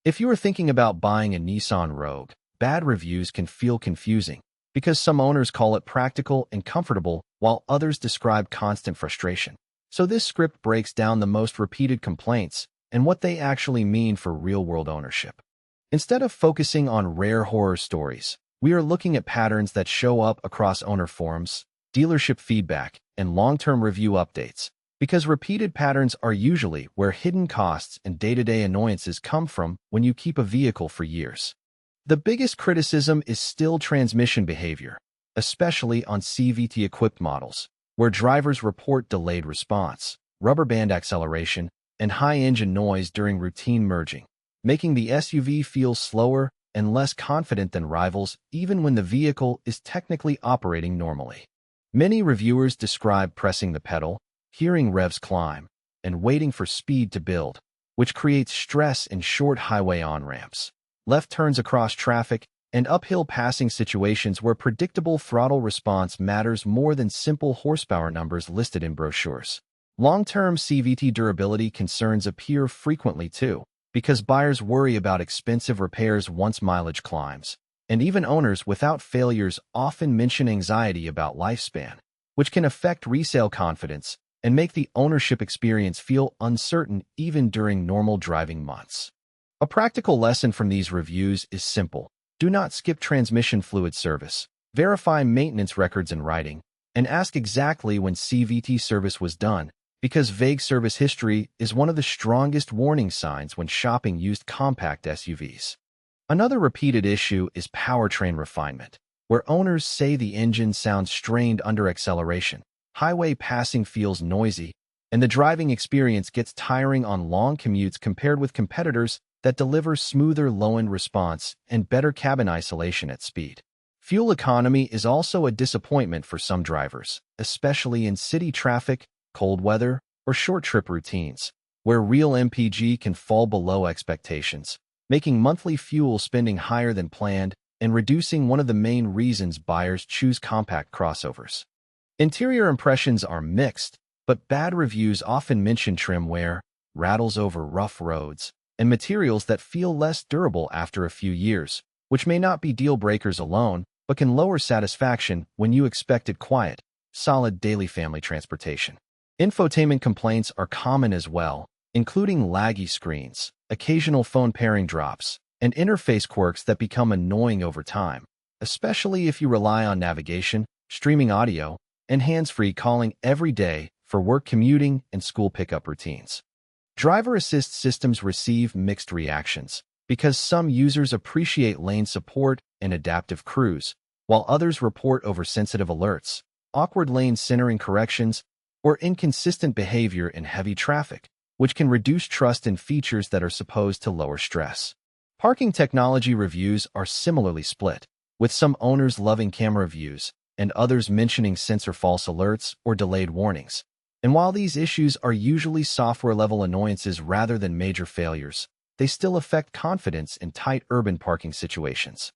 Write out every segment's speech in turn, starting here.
If you are thinking about buying a Nissan Rogue, bad reviews can feel confusing because some owners call it practical and comfortable while others describe constant frustration. So this script breaks down the most repeated complaints and what they actually mean for real-world ownership. Instead of focusing on rare horror stories, we are looking at patterns that show up across owner forums, dealership feedback, and long-term review updates, because repeated patterns are usually where hidden costs and day-to-day annoyances come from when you keep a vehicle for years. The biggest criticism is still transmission behavior, especially on CVT-equipped models, where drivers report delayed response, rubber band acceleration, and high engine noise during routine merging, making the SUV feel slower and less confident than rivals even when the vehicle is technically operating normally. Many reviewers describe pressing the pedal, hearing revs climb, and waiting for speed to build, which creates stress in short highway on-ramps, left turns across traffic, and uphill passing situations where predictable throttle response matters more than simple horsepower numbers listed in brochures. Long-term CVT durability concerns appear frequently too, because buyers worry about expensive repairs once mileage climbs, and even owners without failures often mention anxiety about lifespan, which can affect resale confidence and make the ownership experience feel uncertain even during normal driving months. A practical lesson from these reviews is simple. Do not skip transmission fluid service. Verify maintenance records in writing, and ask exactly when CVT service was done, because vague service history is one of the strongest warning signs when shopping used compact SUVs. Another repeated issue is powertrain refinement, where owners say the engine sounds strained under acceleration, highway passing feels noisy, and the driving experience gets tiring on long commutes compared with competitors that deliver smoother low-end response and better cabin isolation at speed. Fuel economy is also a disappointment for some drivers, especially in city traffic, cold weather, or short-trip routines, where real MPG can fall below expectations, making monthly fuel spending higher than planned and reducing one of the main reasons buyers choose compact crossovers. Interior impressions are mixed, but bad reviews often mention trim wear, rattles over rough roads, and materials that feel less durable after a few years, which may not be deal breakers alone, but can lower satisfaction when you expected quiet, solid daily family transportation. Infotainment complaints are common as well, including laggy screens, occasional phone pairing drops, and interface quirks that become annoying over time, especially if you rely on navigation, streaming audio, and hands-free calling every day for work commuting and school pickup routines. Driver assist systems receive mixed reactions because some users appreciate lane support and adaptive cruise, while others report oversensitive alerts, awkward lane centering corrections, or inconsistent behavior in heavy traffic, which can reduce trust in features that are supposed to lower stress. Parking technology reviews are similarly split, with some owners loving camera views and others mentioning sensor false alerts or delayed warnings. And while these issues are usually software-level annoyances rather than major failures, they still affect confidence in tight urban parking situations.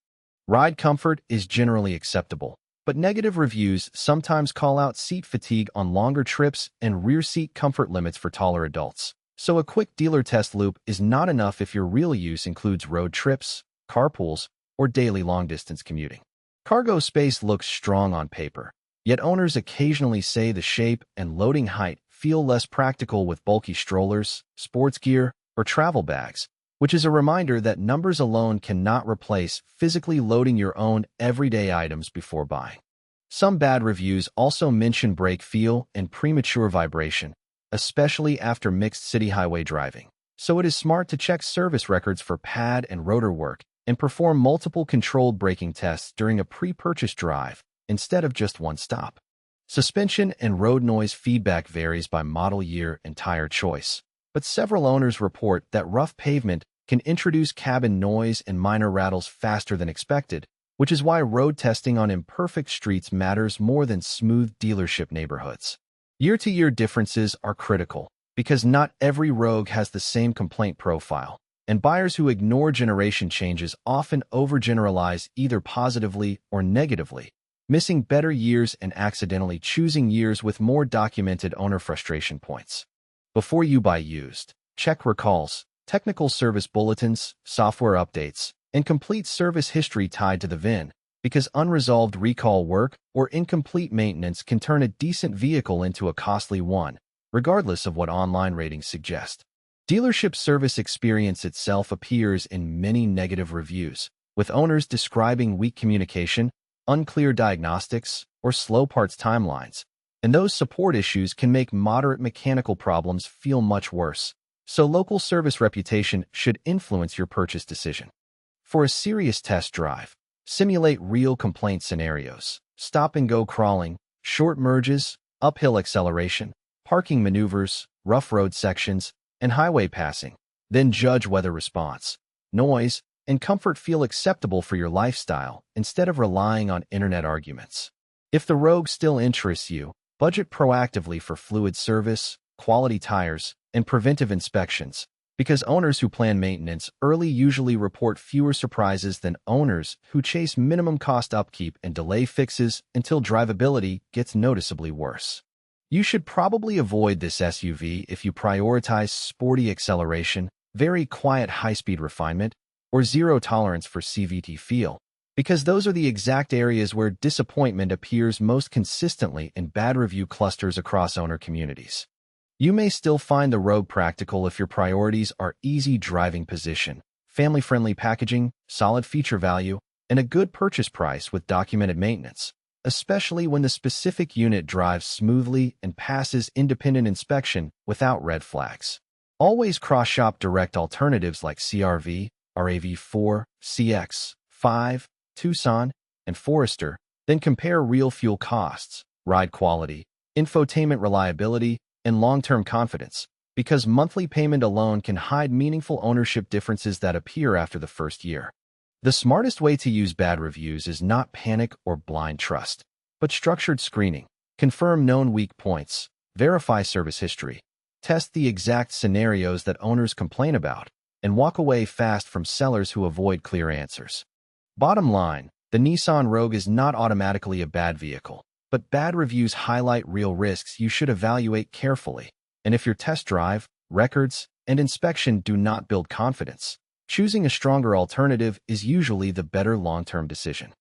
Ride comfort is generally acceptable, but negative reviews sometimes call out seat fatigue on longer trips and rear seat comfort limits for taller adults. So a quick dealer test loop is not enough if your real use includes road trips, carpools, or daily long-distance commuting. Cargo space looks strong on paper, yet owners occasionally say the shape and loading height feel less practical with bulky strollers, sports gear, or travel bags, which is a reminder that numbers alone cannot replace physically loading your own everyday items before buying. Some bad reviews also mention brake feel and premature vibration, especially after mixed city highway driving. So it is smart to check service records for pad and rotor work and perform multiple controlled braking tests during a pre-purchase drive instead of just one stop. Suspension and road noise feedback varies by model year and tire choice, but several owners report that rough pavement can introduce cabin noise and minor rattles faster than expected, which is why road testing on imperfect streets matters more than smooth dealership neighborhoods. Year-to-year differences are critical, because not every Rogue has the same complaint profile, and buyers who ignore generation changes often overgeneralize either positively or negatively, missing better years and accidentally choosing years with more documented owner frustration points. Before you buy used, check recalls, technical service bulletins, software updates, and complete service history tied to the VIN, because unresolved recall work or incomplete maintenance can turn a decent vehicle into a costly one, regardless of what online ratings suggest. Dealership service experience itself appears in many negative reviews, with owners describing weak communication, unclear diagnostics, or slow parts timelines. And those support issues can make moderate mechanical problems feel much worse. So local service reputation should influence your purchase decision. For a serious test drive, simulate real complaint scenarios, stop-and-go crawling, short merges, uphill acceleration, parking maneuvers, rough road sections, and highway passing. Then judge whether response, noise, and comfort feel acceptable for your lifestyle instead of relying on internet arguments. If the Rogue still interests you, budget proactively for fluid service, quality tires, and preventive inspections, because owners who plan maintenance early usually report fewer surprises than owners who chase minimum cost upkeep and delay fixes until drivability gets noticeably worse. You should probably avoid this SUV if you prioritize sporty acceleration, very quiet high-speed refinement, or zero tolerance for CVT feel, because those are the exact areas where disappointment appears most consistently in bad review clusters across owner communities. You may still find the Rogue practical if your priorities are easy driving position, family-friendly packaging, solid feature value, and a good purchase price with documented maintenance, especially when the specific unit drives smoothly and passes independent inspection without red flags. Always cross-shop direct alternatives like CR-V, RAV4, CX-5, Tucson, and Forester, then compare real fuel costs, ride quality, infotainment reliability, and long-term confidence, because monthly payment alone can hide meaningful ownership differences that appear after the first year. The smartest way to use bad reviews is not panic or blind trust, but structured screening. Confirm known weak points, verify service history, test the exact scenarios that owners complain about, and walk away fast from sellers who avoid clear answers. Bottom line, the Nissan Rogue is not automatically a bad vehicle, but bad reviews highlight real risks you should evaluate carefully. And if your test drive, records, and inspection do not build confidence, choosing a stronger alternative is usually the better long-term decision.